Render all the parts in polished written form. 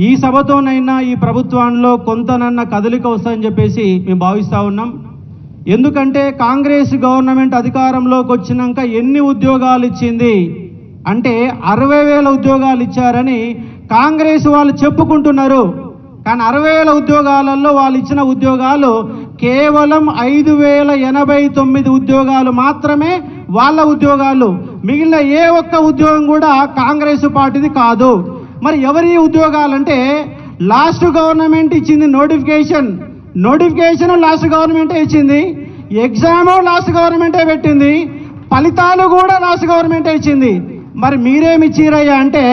ఈ సభతోనైనా ఈ ప్రభుత్వంలో కొంతనన్న కదలిక వస్తుందని చెప్పేసి మేము భావిస్తూ ఉన్నాం. ఎందుకంటే కాంగ్రెస్ గవర్నమెంట్ అధికారంలోకి వచ్చినాక ఎన్ని ఉద్యోగాలు ఇచ్చింది అంటే 60,000 ఉద్యోగాలు ఇచ్చారని కాంగ్రెస్ వాళ్ళు చెప్పుకుంటున్నారు. కానీ 60,000 ఉద్యోగాలలో వాళ్ళు ఇచ్చిన ఉద్యోగాలు కేవలం 5,089 ఉద్యోగాలు మాత్రమే వాళ్ళ ఉద్యోగాలు. మిగిలిన ఏ ఒక్క ఉద్యోగం కూడా కాంగ్రెస్ పార్టీది కాదు. మరి ఎవరి ఉద్యోగాలంటే లాస్ట్ గవర్నమెంట్ ఇచ్చింది నోటిఫికేషన్ లాస్ట్ గవర్నమెంటే ఇచ్చింది, ఎగ్జామ్ లాస్ట్ గవర్నమెంటే పెట్టింది, ఫలితాలు కూడా లాస్ట్ గవర్నమెంటే ఇచ్చింది. మరి మీరేమి ఇచ్చిరయ్యా అంటే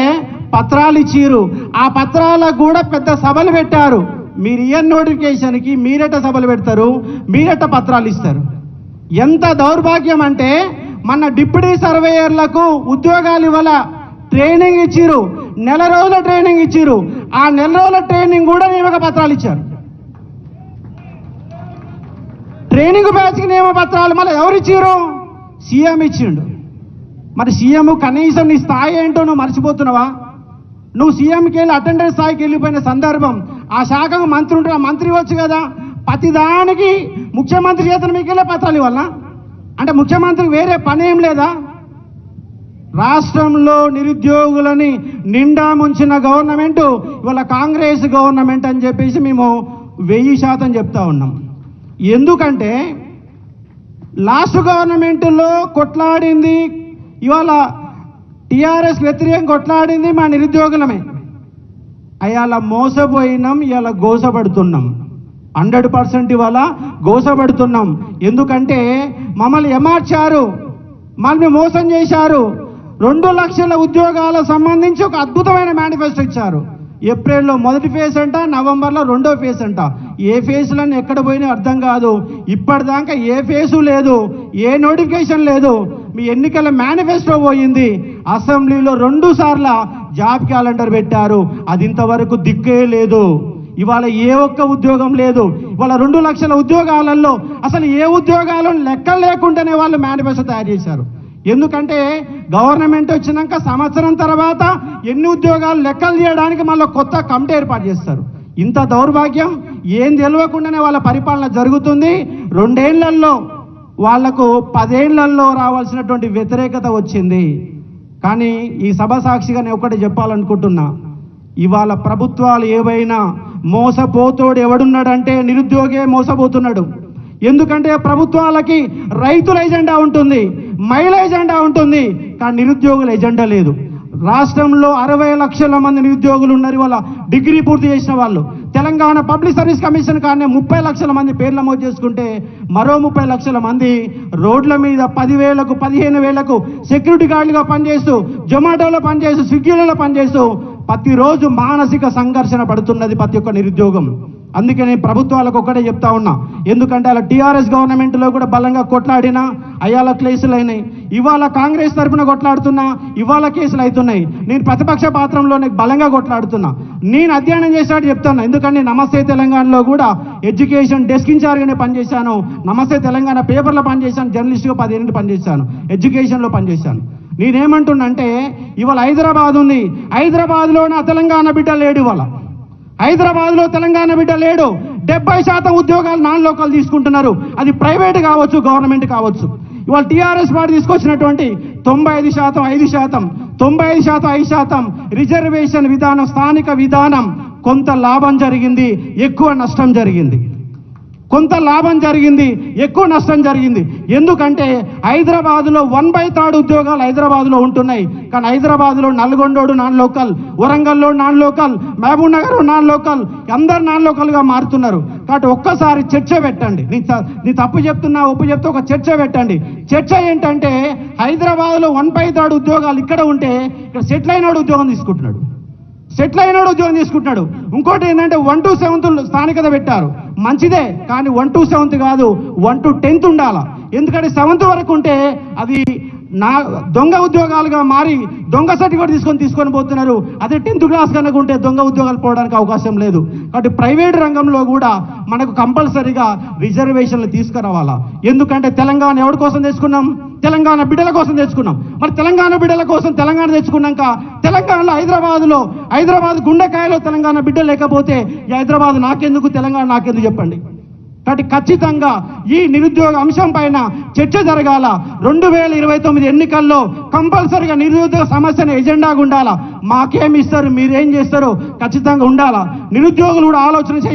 పత్రాలు ఇచ్చిరు. ఆ పత్రాలకు కూడా పెద్ద సభలు పెట్టారు. మీరు ఇయర్ నోటిఫికేషన్కి మీరెట సభలు పెడతారు, మీరెట పత్రాలు ఇస్తారు. ఎంత దౌర్భాగ్యం అంటే మన డిప్యూటీ సర్వేయర్లకు ఉద్యోగాలు ఇవ్వాల ట్రైనింగ్ ఇచ్చిరు, నెల రోజుల ట్రైనింగ్ ఇచ్చిరు. ఆ నెల రోజుల ట్రైనింగ్ కూడా నియామక పత్రాలు ఇచ్చారు. ట్రైనింగ్ బ్యాచ్కి నియమ పత్రాలు మళ్ళీ ఎవరు ఇచ్చిరు? సీఎం ఇచ్చిండు. మరి సీఎం కనీసం నీ స్థాయి ఏంటో నువ్వు మర్చిపోతున్నావా? నువ్వు సీఎంకి వెళ్ళి అటెండెన్స్ స్థాయికి వెళ్ళిపోయిన సందర్భం ఆ శాఖకు మంత్రి ఉంటే ఆ మంత్రి ఇవ్వచ్చు కదా. ప్రతిదానికి ముఖ్యమంత్రి చేతను మీకు వెళ్ళే పత్రాలు ఇవ్వాలనా? అంటే ముఖ్యమంత్రికి వేరే పని ఏం లేదా? రాష్ట్రంలో నిరుద్యోగులని నిండా ముంచిన గవర్నమెంట్ ఇవాళ కాంగ్రెస్ గవర్నమెంట్ అని చెప్పేసి మేము 1000% చెప్తా ఉన్నాం. ఎందుకంటే లాస్ట్ గవర్నమెంట్లో కొట్లాడింది, ఇవాళ టీఆర్ఎస్ వ్యతిరేకంగా కొట్లాడింది మా నిరుద్యోగులమే. అయాల మోసపోయినాం, ఇవాళ గోసపడుతున్నాం. 100% ఇవాళ గోసపడుతున్నాం. ఎందుకంటే మమ్మల్ని ఏమార్చారు, మమ్మల్ని మోసం చేశారు. 2 లక్షల ఉద్యోగాల సంబంధించి ఒక అద్భుతమైన మేనిఫెస్టో ఇచ్చారు. ఏప్రిల్లో మొదటి ఫేజ్ అంట, నవంబర్లో 2వ ఫేజ్ అంట. ఏ ఫేజ్లన్నీ ఎక్కడ పోయినా అర్థం కాదు. ఇప్పటిదాకా ఏ ఫేజు లేదు, ఏ నోటిఫికేషన్ లేదు. మీ ఎన్నికల మేనిఫెస్టో పోయింది. అసెంబ్లీలో 2 సార్లు జాబ్ క్యాలెండర్ పెట్టారు, అది ఇంతవరకు దిక్కే లేదు. ఇవాళ ఏ ఒక్క ఉద్యోగం లేదు. ఇవాళ 2 లక్షల ఉద్యోగాలలో అసలు ఏ ఉద్యోగాలను లెక్కలు లేకుండానే వాళ్ళు మేనిఫెస్టో తయారు చేశారు. ఎందుకంటే గవర్నమెంట్ వచ్చినాక సంవత్సరం తర్వాత ఎన్ని ఉద్యోగాలు లెక్కలు చేయడానికి మళ్ళీ కొత్త కమిటీ ఏర్పాటు చేస్తారు. ఇంత దౌర్భాగ్యం ఏం తెలియకుండానే వాళ్ళ పరిపాలన జరుగుతుంది. 2 ఏళ్లలో వాళ్లకు 10 ఏళ్లలో రావాల్సినటువంటి వ్యతిరేకత వచ్చింది. కానీ ఈ సభ సాక్షిగా నేను ఒకటి చెప్పాలనుకుంటున్నా, ఇవాళ ప్రభుత్వాలు ఏవైనా మోసపోతోడు ఎవడున్నాడంటే నిరుద్యోగే మోసపోతున్నాడు. ఎందుకంటే ప్రభుత్వాలకి రైతుల ఎజెండా ఉంటుంది, మహిళ ఎజెండా ఉంటుంది, కానీ నిరుద్యోగుల ఎజెండా లేదు. రాష్ట్రంలో 60 లక్షల మంది నిరుద్యోగులు ఉన్నారు. వాళ్ళ డిగ్రీ పూర్తి చేసిన వాళ్ళు. తెలంగాణ పబ్లిక్ సర్వీస్ కమిషన్ కానీ 30 లక్షల మంది పేర్లు నమోదు చేసుకుంటే మరో 30 లక్షల మంది రోడ్ల మీద 10,000కు 15,000కు సెక్యూరిటీ గార్డులుగా పనిచేస్తూ, జొమాటోలో పనిచేస్తూ, స్విగ్గీలలో పనిచేస్తూ ప్రతిరోజు మానసిక సంఘర్షణ పడుతున్నది ప్రతి ఒక్క నిరుద్యోగం. అందుకే నేను ప్రభుత్వాలకు ఒక్కటే చెప్తా ఉన్నా, ఎందుకంటే అలా టీఆర్ఎస్ గవర్నమెంట్లో కూడా బలంగా కొట్లాడినా అయ్యాల కేసులు అయినాయి. ఇవాళ కాంగ్రెస్ తరఫున కొట్లాడుతున్నా, ఇవాళ కేసులు అవుతున్నాయి. నేను ప్రతిపక్ష పాత్రంలోనే బలంగా కొట్లాడుతున్నా. నేను అధ్యయనం చేసినట్టు చెప్తాను. ఎందుకంటే నమస్తే తెలంగాణలో కూడా ఎడ్యుకేషన్ డెస్క్ ఇన్ఛార్జ్గానే పనిచేశాను. నమస్తే తెలంగాణ పేపర్లో పనిచేశాను, జర్నలిస్ట్గా 10 ఏళ్ళు పనిచేశాను, ఎడ్యుకేషన్లో పనిచేశాను. నేనేమంటున్నంటే ఇవాళ హైదరాబాద్ ఉంది, హైదరాబాద్లో నా తెలంగాణ బిడ్డ లేడు. ఇవాళ హైదరాబాద్లో తెలంగాణ బిడ్డ లేడు. 70% ఉద్యోగాలు నాన్ లోకల్ తీసుకుంటున్నారు. అది ప్రైవేట్ కావచ్చు, గవర్నమెంట్ కావచ్చు. ఇవాళ టీఆర్ఎస్ పార్టీ తీసుకొచ్చినటువంటి 95%, 5%, 95%, 5% రిజర్వేషన్ విధానం, స్థానిక విధానం కొంత లాభం జరిగింది, ఎక్కువ నష్టం జరిగింది. కొంత లాభం జరిగింది, ఎక్కువ నష్టం జరిగింది. ఎందుకంటే హైదరాబాద్లో 1/3 ఉద్యోగాలు హైదరాబాద్లో ఉంటున్నాయి. కానీ హైదరాబాద్లో నల్గొండోడు నాన్ లోకల్, వరంగల్లో non local, Mahabubnagar non local, అందరు నాన్ లోకల్గా మారుతున్నారు. కాబట్టి ఒక్కసారి చర్చ పెట్టండి. నీ తప్పు చెప్తున్నా, ఒప్పు చెప్తే ఒక చర్చ పెట్టండి. చర్చ ఏంటంటే హైదరాబాద్లో 1/3 ఉద్యోగాలు ఇక్కడ ఉంటే ఇక్కడ సెటిల్ అయినాడు ఉద్యోగం తీసుకుంటున్నాడు. ఇంకోటి ఏంటంటే 1 to 7th స్థానికత పెట్టారు, మంచిదే. కానీ 1 to 7th కాదు, 1 to 10th ఉండాల. ఎందుకంటే 7th వరకు ఉంటే అది దొంగ ఉద్యోగాలుగా మారి దొంగ సర్టిఫికేట్ తీసుకొని పోతున్నారు. అదే 10th క్లాస్ కనుక ఉంటే దొంగ ఉద్యోగాలు పోవడానికి అవకాశం లేదు. కాబట్టి ప్రైవేట్ రంగంలో కూడా మనకు కంపల్సరీగా రిజర్వేషన్లు తీసుకురావాలా. ఎందుకంటే తెలంగాణ ఎవరి కోసం తెచ్చుకున్నాం? తెలంగాణ బిడ్డల కోసం తెచ్చుకున్నాం. మరి తెలంగాణ బిడ్డల కోసం తెలంగాణ తెచ్చుకున్నాక తెలంగాణలో హైదరాబాద్ గుండెకాయలో తెలంగాణ బిడ్డ లేకపోతే ఈ హైదరాబాద్ నాకెందుకు, తెలంగాణ నాకెందుకు చెప్పండి. కాబట్టి ఖచ్చితంగా ఈ నిరుద్యోగ అంశం పైన చర్చ జరగాల. 2029 ఎన్నికల్లో కంపల్సరీగా నిరుద్యోగ సమస్యను ఎజెండాగా ఉండాలా. మాకేమి ఇస్తారు, మీరేం చేస్తారు ఖచ్చితంగా ఉండాలా. నిరుద్యోగులు కూడా ఆలోచన